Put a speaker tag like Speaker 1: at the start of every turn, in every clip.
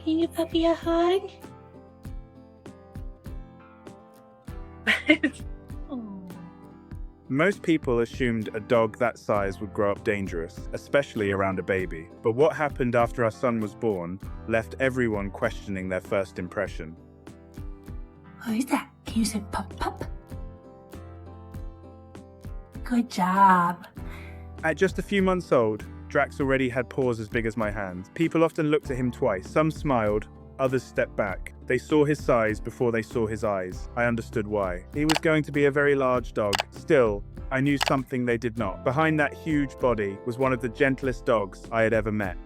Speaker 1: Can you puppy a hug? Oh.
Speaker 2: Most people assumed a dog that size would grow up dangerous, especially around a baby. But what happened after our son was born left everyone questioning their first impression.
Speaker 1: Who is that? Can you say pup pup? Good job.
Speaker 2: At just a few months old, Drax already had paws as big as my hand. People often looked at him twice. Some smiled, others stepped back. They saw his size before they saw his eyes. I understood why. He was going to be a very large dog. Still, I knew something they did not. Behind that huge body was one of the gentlest dogs I had ever met.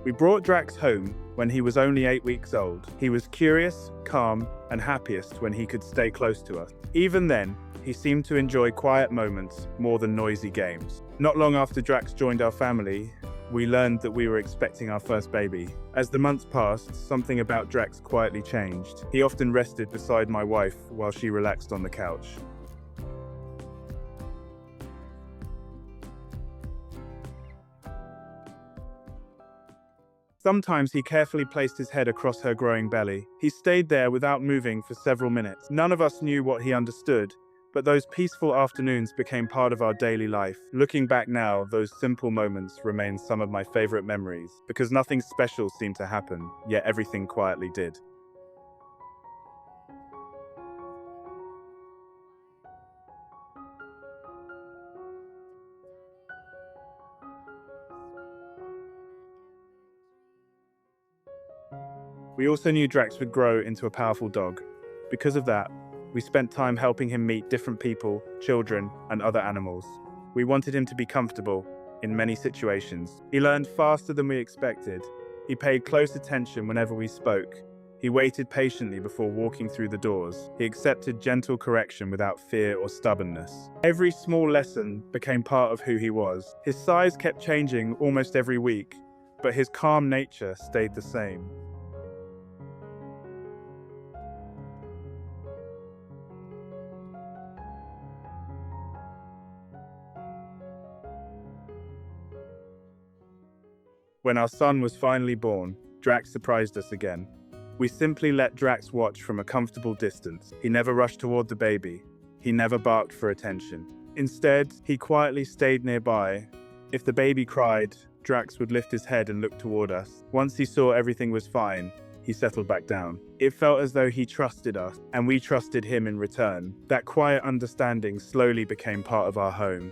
Speaker 2: We brought Drax home when he was only 8 weeks old. He was curious, calm, and happiest when he could stay close to us. Even then, he seemed to enjoy quiet moments more than noisy games. Not long after Drax joined our family, we learned that we were expecting our first baby. As the months passed, something about Drax quietly changed. He often rested beside my wife while she relaxed on the couch. Sometimes he carefully placed his head across her growing belly. He stayed there without moving for several minutes. None of us knew what he understood, but those peaceful afternoons became part of our daily life. Looking back now, those simple moments remain some of my favorite memories, because nothing special seemed to happen, yet everything quietly did. We also knew Drax would grow into a powerful dog. Because of that, we spent time helping him meet different people, children, and other animals. We wanted him to be comfortable in many situations. He learned faster than we expected. He paid close attention whenever we spoke. He waited patiently before walking through the doors. He accepted gentle correction without fear or stubbornness. Every small lesson became part of who he was. His size kept changing almost every week, but his calm nature stayed the same. When our son was finally born, Drax surprised us again. We simply let Drax watch from a comfortable distance. He never rushed toward the baby. He never barked for attention. Instead, he quietly stayed nearby. If the baby cried, Drax would lift his head and look toward us. Once he saw everything was fine, he settled back down. It felt as though he trusted us, and we trusted him in return. That quiet understanding slowly became part of our home.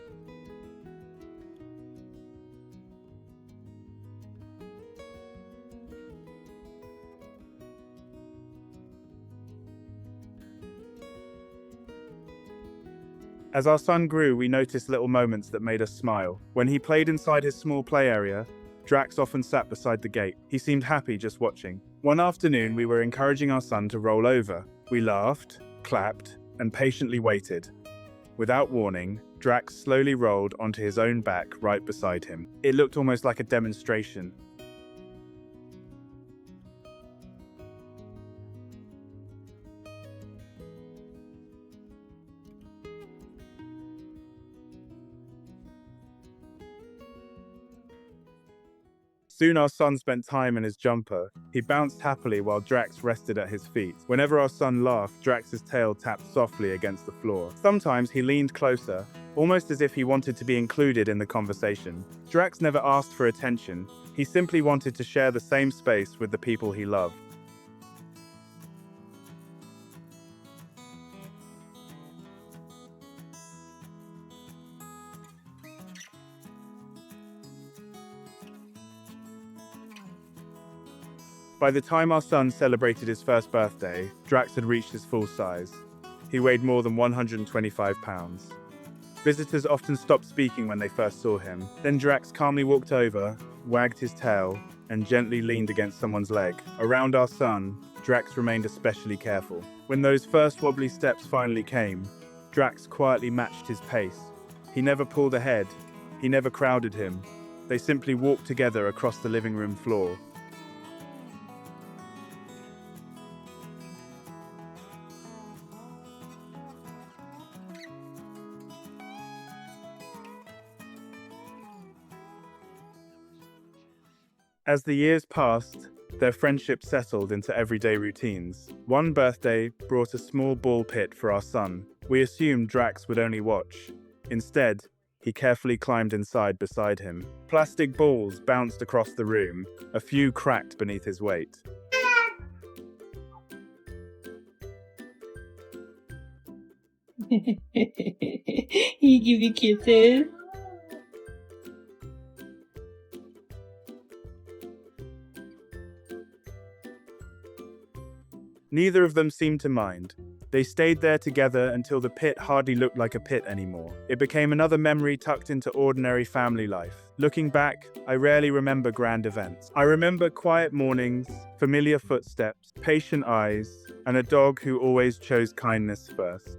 Speaker 2: As our son grew, we noticed little moments that made us smile. When he played inside his small play area, Drax often sat beside the gate. He seemed happy just watching. One afternoon, we were encouraging our son to roll over. We laughed, clapped, and patiently waited. Without warning, Drax slowly rolled onto his own back right beside him. It looked almost like a demonstration. Soon our son spent time in his jumper. He bounced happily while Drax rested at his feet. Whenever our son laughed, Drax's tail tapped softly against the floor. Sometimes he leaned closer, almost as if he wanted to be included in the conversation. Drax never asked for attention. He simply wanted to share the same space with the people he loved. By the time our son celebrated his first birthday, Drax had reached his full size. He weighed more than 125 pounds. Visitors often stopped speaking when they first saw him. Then Drax calmly walked over, wagged his tail, and gently leaned against someone's leg. Around our son, Drax remained especially careful. When those first wobbly steps finally came, Drax quietly matched his pace. He never pulled ahead. He never crowded him. They simply walked together across the living room floor. As the years passed, their friendship settled into everyday routines. One birthday brought a small ball pit for our son. We assumed Drax would only watch. Instead, he carefully climbed inside beside him. Plastic balls bounced across the room, a few cracked beneath his weight.
Speaker 1: He give you kisses.
Speaker 2: Neither of them seemed to mind. They stayed there together until the pit hardly looked like a pit anymore. It became another memory tucked into ordinary family life. Looking back, I rarely remember grand events. I remember quiet mornings, familiar footsteps, patient eyes, and a dog who always chose kindness first.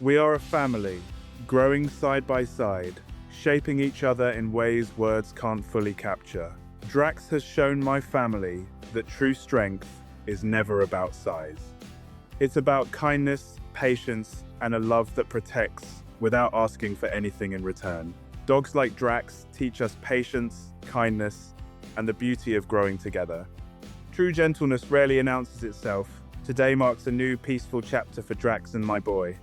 Speaker 2: We are a family, growing side by side, shaping each other in ways words can't fully capture. Drax has shown my family that true strength is never about size. It's about kindness, patience, and a love that protects without asking for anything in return. Dogs like Drax teach us patience, kindness, and the beauty of growing together. True gentleness rarely announces itself. Today marks a new peaceful chapter for Drax and my boy.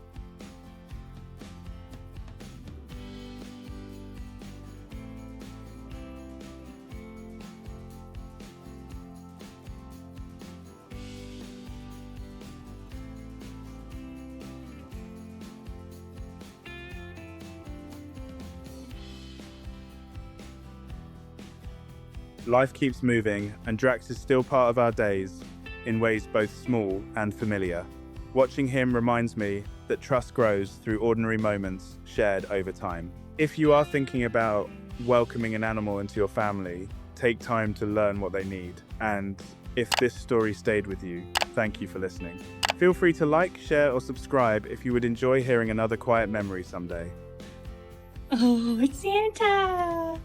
Speaker 2: Life keeps moving, and Drax is still part of our days, in ways both small and familiar. Watching him reminds me that trust grows through ordinary moments shared over time. If you are thinking about welcoming an animal into your family, take time to learn what they need. And if this story stayed with you, thank you for listening. Feel free to like, share, or subscribe if you would enjoy hearing another quiet memory someday.
Speaker 1: Oh, Santa!